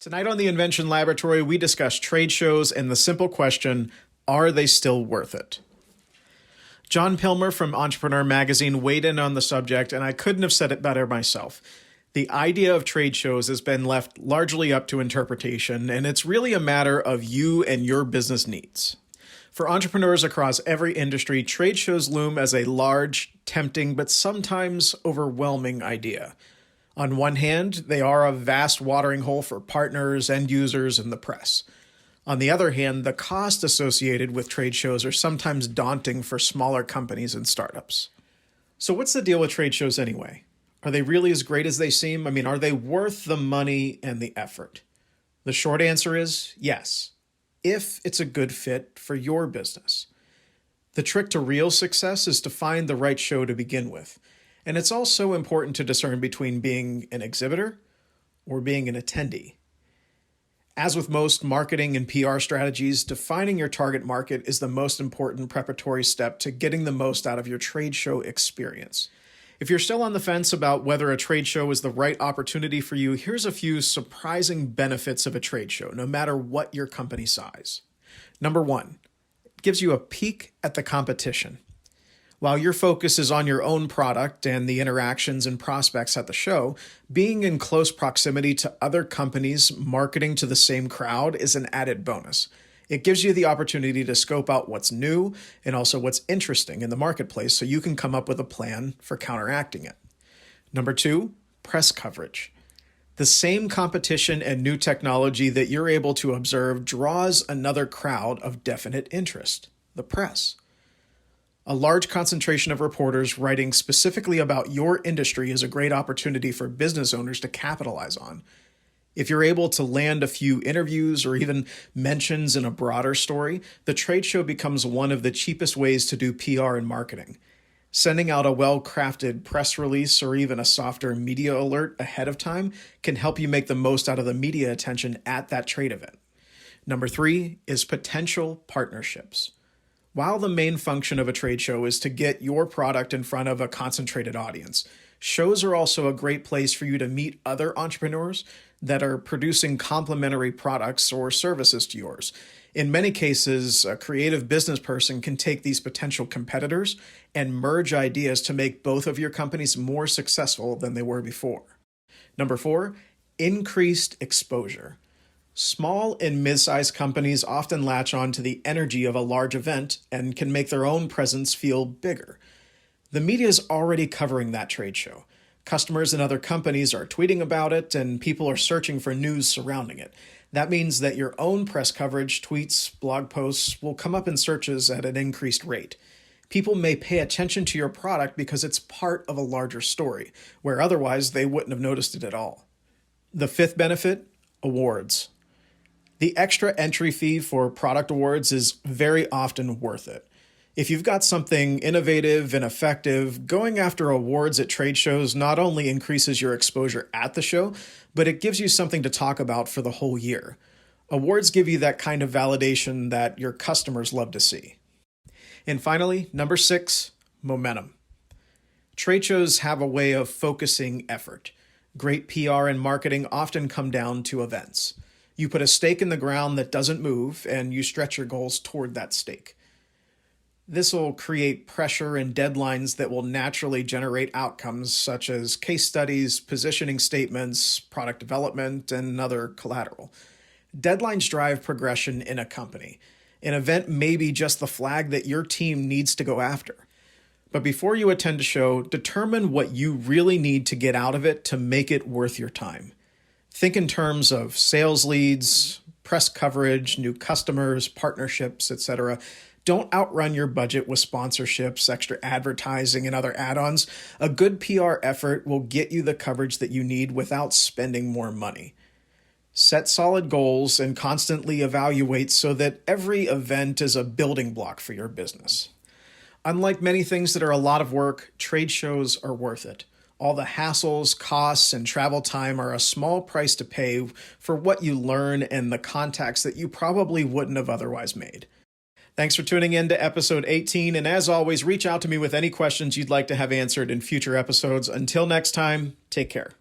Tonight on the Invention Laboratory, we discuss trade shows and the simple question, are they still worth it? John Pilmer from Entrepreneur Magazine weighed in on the subject, and I couldn't have said it better myself. The idea of trade shows has been left largely up to interpretation, and it's really a matter of you and your business needs. For entrepreneurs across every industry, trade shows loom as a large, tempting, but sometimes overwhelming idea. On one hand, they are a vast watering hole for partners, end users, and the press. On the other hand, the costs associated with trade shows are sometimes daunting for smaller companies and startups. So what's the deal with trade shows anyway? Are they really as great as they seem? Are they worth the money and the effort? The short answer is yes, if it's a good fit for your business. The trick to real success is to find the right show to begin with. And it's also important to discern between being an exhibitor or being an attendee. As with most marketing and PR strategies, defining your target market is the most important preparatory step to getting the most out of your trade show experience. If you're still on the fence about whether a trade show is the right opportunity for you, here's a few surprising benefits of a trade show, no matter what your company size. Number one, it gives you a peek at the competition. While your focus is on your own product and the interactions and prospects at the show, being in close proximity to other companies marketing to the same crowd is an added bonus. It gives you the opportunity to scope out what's new and also what's interesting in the marketplace so you can come up with a plan for counteracting it. Number two, press coverage. The same competition and new technology that you're able to observe draws another crowd of definite interest, the press. A large concentration of reporters writing specifically about your industry is a great opportunity for business owners to capitalize on. If you're able to land a few interviews or even mentions in a broader story, the trade show becomes one of the cheapest ways to do PR and marketing. Sending out a well-crafted press release or even a softer media alert ahead of time can help you make the most out of the media attention at that trade event. Number three is potential partnerships. While the main function of a trade show is to get your product in front of a concentrated audience, shows are also a great place for you to meet other entrepreneurs that are producing complementary products or services to yours. In many cases, a creative business person can take these potential competitors and merge ideas to make both of your companies more successful than they were before. Number four, increased exposure. Small and mid-sized companies often latch on to the energy of a large event and can make their own presence feel bigger. The media is already covering that trade show. Customers and other companies are tweeting about it, and people are searching for news surrounding it. That means that your own press coverage, tweets, blog posts will come up in searches at an increased rate. People may pay attention to your product because it's part of a larger story, where otherwise they wouldn't have noticed it at all. The fifth benefit, awards. The extra entry fee for product awards is very often worth it. If you've got something innovative and effective, going after awards at trade shows not only increases your exposure at the show, but it gives you something to talk about for the whole year. Awards give you that kind of validation that your customers love to see. And finally, number six, momentum. Trade shows have a way of focusing effort. Great PR and marketing often come down to events. You put a stake in the ground that doesn't move, and you stretch your goals toward that stake. This will create pressure and deadlines that will naturally generate outcomes such as case studies, positioning statements, product development, and other collateral. Deadlines drive progression in a company. An event may be just the flag that your team needs to go after. But before you attend a show, determine what you really need to get out of it to make it worth your time. Think in terms of sales leads, press coverage, new customers, partnerships, etc. Don't outrun your budget with sponsorships, extra advertising, and other add-ons. A good PR effort will get you the coverage that you need without spending more money. Set solid goals and constantly evaluate so that every event is a building block for your business. Unlike many things that are a lot of work, trade shows are worth it. All the hassles, costs, and travel time are a small price to pay for what you learn and the contacts that you probably wouldn't have otherwise made. Thanks for tuning in to episode 18, and as always, reach out to me with any questions you'd like to have answered in future episodes. Until next time, take care.